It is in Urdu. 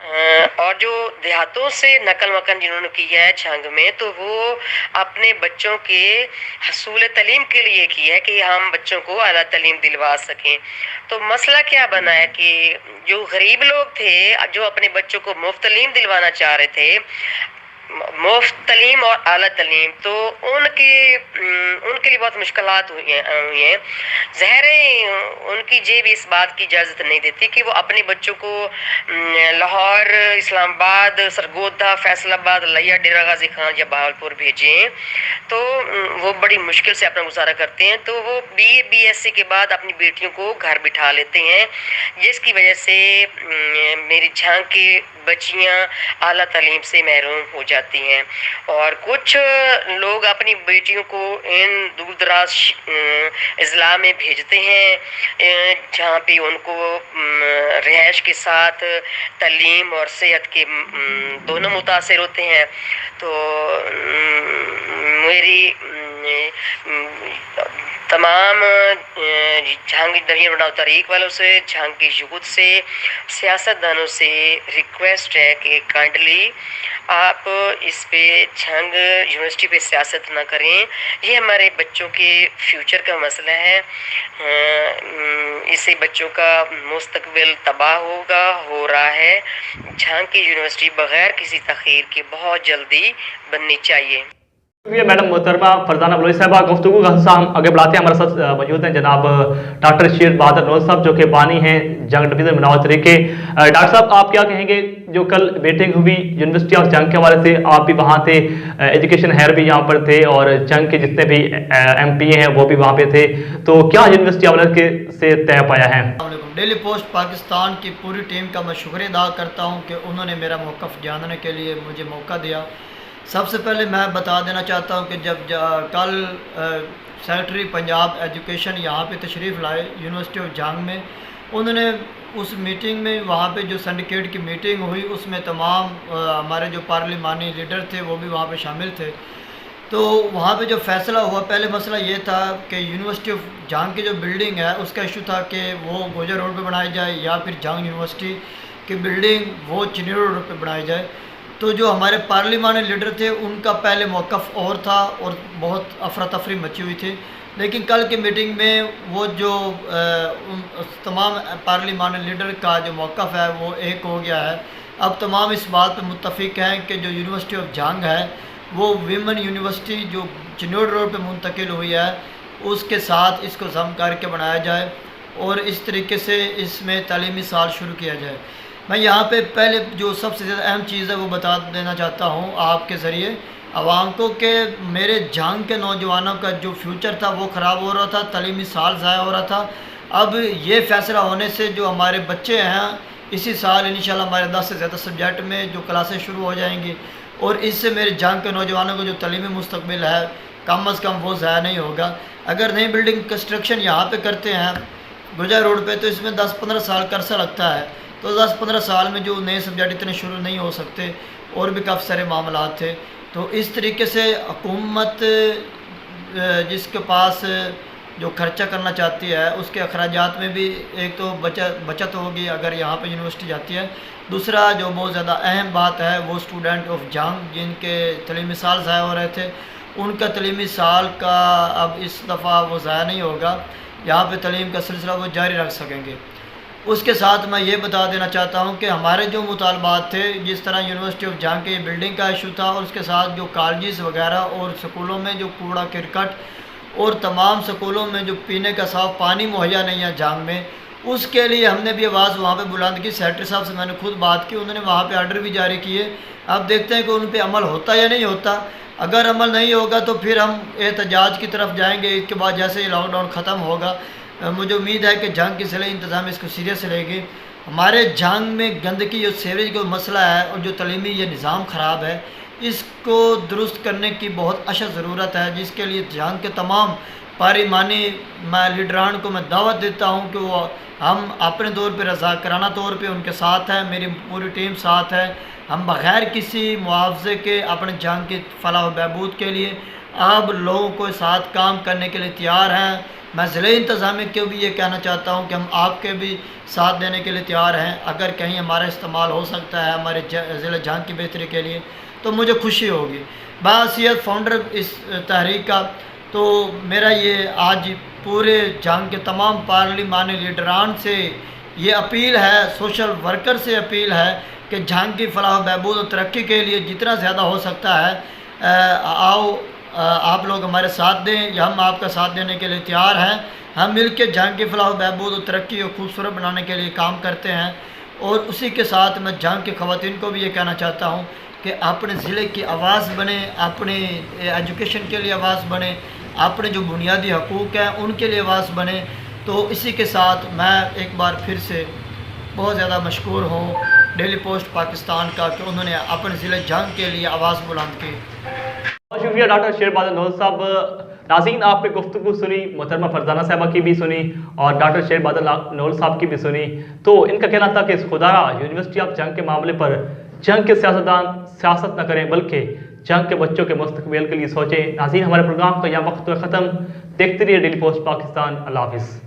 اور جو دیہاتوں سے نقل مکان جنہوں نے کی ہے جھنگ میں، تو وہ اپنے بچوں کے حصول تعلیم کے لیے کی ہے کہ ہم بچوں کو اعلیٰ تعلیم دلوا سکیں۔ تو مسئلہ کیا بنا ہے کہ جو غریب لوگ تھے جو اپنے بچوں کو مفت تعلیم دلوانا چاہ رہے تھے، مفت تعلیم اور اعلیٰ تعلیم، تو ان کے لیے بہت مشکلات ہوئی ہیں۔ ظاہر ہے ان کی جیب اس بات کی اجازت نہیں دیتی کہ وہ اپنے بچوں کو لاہور، اسلام آباد، سرگودا، فیصل آباد، لیا، ڈیرہ غازی خان یا بہاولپور بھیجیں، تو وہ بڑی مشکل سے اپنا گزارا کرتے ہیں۔ تو وہ بی ایس سی کے بعد اپنی بیٹیوں کو گھر بٹھا لیتے ہیں، جس کی وجہ سے میری جھانگ کی بچیاں اعلیٰ تعلیم سے محروم ہو جاتی ہیں، اور کچھ لوگ اپنی بیٹیوں کو ان دور دراز اضلاع میں بھیجتے ہیں جہاں پہ ان کو رہائش کے ساتھ تعلیم اور صحت کے دونوں متاثر ہوتے ہیں۔ تو میری تمام جھانگ نوین بناؤ تحریک والوں سے، جھانگ کی یوتھ سے، سیاست دانوں سے ریکویسٹ ہے کہ کائنڈلی آپ اس پہ جھنگ یونیورسٹی پہ سیاست نہ کریں، یہ ہمارے بچوں کے فیوچر کا مسئلہ ہے۔ اس سے بچوں کا مستقبل تباہ ہو رہا ہے۔ جھانگ کی یونیورسٹی بغیر کسی تاخیر کے بہت جلدی بننی چاہیے۔ میڈم محترمہ فرزانہ بلوچ صاحبہ، گفتگو کا حصہ ہم آگے بڑھاتے ہیں۔ ہمارے ساتھ موجود ہیں جناب ڈاکٹر شیر بہادر نوز صاحب، جو کہ بانی ہیں جنگ ڈویژن بناؤ طریقے۔ ڈاکٹر صاحب، آپ کیا کہیں گے؟ جو کل میٹنگ ہوئی یونیورسٹی آف جنگ کے حوالے سے، آپ بھی وہاں تھے، ایجوکیشن ہیئر بھی یہاں پر تھے، اور جنگ کے جتنے بھی ایم پی ہیں وہ بھی وہاں پہ تھے، تو کیا یونیورسٹی حوالے سے طے پایا ہے؟ ڈیلی پوسٹ پاکستان کی پوری ٹیم کا میں شکریہ ادا کرتا ہوں کہ انہوں نے میرا موقف جاننے کے لیے مجھے موقع دیا۔ سب سے پہلے میں بتا دینا چاہتا ہوں کہ جب کل سیکرٹری پنجاب ایجوکیشن یہاں پہ تشریف لائے یونیورسٹی آف جھانگ میں، انہوں نے اس میٹنگ میں، وہاں پہ جو سنڈیکیٹ کی میٹنگ ہوئی اس میں تمام ہمارے جو پارلیمانی لیڈر تھے وہ بھی وہاں پہ شامل تھے۔ تو وہاں پہ جو فیصلہ ہوا، پہلے مسئلہ یہ تھا کہ یونیورسٹی آف جھانگ کی جو بلڈنگ ہے اس کا ایشو تھا کہ وہ گوجر روڈ پہ بنائی جائے یا پھر جھانگ یونیورسٹی کی بلڈنگ وہ چنی روڈ پہ بنائی جائے۔ تو جو ہمارے پارلیمانی لیڈر تھے ان کا پہلے موقف اور تھا اور بہت افراتفری مچی ہوئی تھی، لیکن کل کی میٹنگ میں وہ جو تمام پارلیمانی لیڈر کا جو موقف ہے وہ ایک ہو گیا ہے۔ اب تمام اس بات پہ متفق ہیں کہ جو یونیورسٹی آف جھانگ ہے وہ ویمن یونیورسٹی جو چنوڑ روڈ پہ منتقل ہوئی ہے اس کے ساتھ اس کو ضم کر کے بنایا جائے، اور اس طریقے سے اس میں تعلیمی سال شروع کیا جائے۔ میں یہاں پہ پہلے جو سب سے زیادہ اہم چیز ہے وہ بتا دینا چاہتا ہوں آپ کے ذریعے عوام کو کہ میرے جھانگ کے نوجوانوں کا جو فیوچر تھا وہ خراب ہو رہا تھا، تعلیمی سال ضائع ہو رہا تھا۔ اب یہ فیصلہ ہونے سے جو ہمارے بچے ہیں اسی سال انشاءاللہ ہمارے 10 سے زیادہ سبجیکٹ میں جو کلاسیں شروع ہو جائیں گی، اور اس سے میرے جھانگ کے نوجوانوں کو جو تعلیمی مستقبل ہے کم از کم وہ ضائع نہیں ہوگا۔ اگر نئی بلڈنگ کنسٹرکشن یہاں پہ کرتے ہیں گوجر روڈ پہ تو اس میں 10-15 سال کا عرصہ لگتا ہے، تو 10-15 سال میں جو نئے سبجیکٹ اتنے شروع نہیں ہو سکتے، اور بھی کافی سارے معاملات تھے۔ تو اس طریقے سے حکومت جس کے پاس جو خرچہ کرنا چاہتی ہے اس کے اخراجات میں بھی ایک تو بچت ہوگی اگر یہاں پہ یونیورسٹی جاتی ہے، دوسرا جو بہت زیادہ اہم بات ہے وہ اسٹوڈنٹ آف جھانگ جن کے تعلیمی سال ضائع ہو رہے تھے ان کا تعلیمی سال کا اب اس دفعہ وہ ضائع نہیں ہوگا، یہاں پہ تعلیم کا سلسلہ وہ جاری رکھ سکیں گے۔ اس کے ساتھ میں یہ بتا دینا چاہتا ہوں کہ ہمارے جو مطالبات تھے، جس طرح یونیورسٹی آف جھانگ کی بلڈنگ کا ایشو تھا، اور اس کے ساتھ جو کالجز وغیرہ اور سکولوں میں جو کوڑا کرکٹ اور تمام سکولوں میں جو پینے کا صاف پانی مہیا نہیں ہے جھانگ میں، اس کے لیے ہم نے بھی آواز وہاں پہ بلند کی۔ سیکرٹری صاحب سے میں نے خود بات کی، انہوں نے وہاں پہ آرڈر بھی جاری کیے۔ اب دیکھتے ہیں کہ ان پہ عمل ہوتا یا نہیں ہوتا۔ اگر عمل نہیں ہوگا تو پھر ہم احتجاج کی طرف جائیں گے۔ اس کے بعد جیسے یہ لاک ڈاؤن ختم ہوگا، مجھے امید ہے کہ جھانگ کی ضلعی انتظامیہ اس کو سیریس لے گی۔ ہمارے جھانگ میں گندگی اور سیوریج کا مسئلہ ہے، اور جو تعلیمی یہ نظام خراب ہے اس کو درست کرنے کی بہت اشد ضرورت ہے، جس کے لیے جھانگ کے تمام پارلیمانی لیڈران کو میں دعوت دیتا ہوں کہ وہ ہم اپنے طور پہ رضاکارانہ طور پہ ان کے ساتھ ہیں، میری پوری ٹیم ساتھ ہے۔ ہم بغیر کسی معاوضے کے اپنے جھانگ کی فلاح و بہبود کے لیے آپ لوگوں کو ساتھ کام کرنے کے لیے تیار ہیں. میں ضلع انتظامیہ کو بھی یہ کہنا چاہتا ہوں کہ ہم آپ کے بھی ساتھ دینے کے لیے تیار ہیں. اگر کہیں ہمارا استعمال ہو سکتا ہے ہمارے ضلع جھانگ کی بہتری کے لیے تو مجھے خوشی ہوگی. بحیثیت فاؤنڈر اس تحریک کا تو میرا یہ آج پورے جھانگ کے تمام پارلیمانی لیڈران سے یہ اپیل ہے، سوشل ورکر سے اپیل ہے کہ جھانگ کی فلاح و بہبود و ترقی کے لیے جتنا زیادہ ہو سکتا ہے آؤ آپ لوگ ہمارے ساتھ دیں، یا ہم آپ کا ساتھ دینے کے لیے تیار ہیں. ہم مل کے جھانگ کی فلاح و بہبود و ترقی کو خوبصورت بنانے کے لیے کام کرتے ہیں. اور اسی کے ساتھ میں جھانگ کی خواتین کو بھی یہ کہنا چاہتا ہوں کہ اپنے ضلع کی آواز بنیں، اپنے ایجوکیشن کے لیے آواز بنیں، اپنے جو بنیادی حقوق ہیں ان کے لیے آواز بنیں. تو اسی کے ساتھ میں ایک بار پھر سے بہت زیادہ مشکور ہوں ڈیلی پوسٹ پاکستان کا کہ انہوں نے اپنے ضلع جھانگ کے لیے آواز بلند کی. بہت شکریہ ڈاکٹر شیر بہادر نول صاحب. ناظرین آپ نے گفتگو سنی، محترمہ فرزانہ صاحبہ کی بھی سنی اور ڈاکٹر شیر بہادر نول صاحب کی بھی سنی. تو ان کا کہنا تھا کہ خدایا یونیورسٹی آف جھانگ کے معاملے پر جھانگ کے سیاستدان سیاست نہ کریں بلکہ جھانگ کے بچوں کے مستقبل کے لیے سوچیں. ناظرین ہمارے پروگرام کا یہاں وقت ختم. دیکھتے رہیے ڈیلی پوسٹ پاکستان. اللہ حافظ.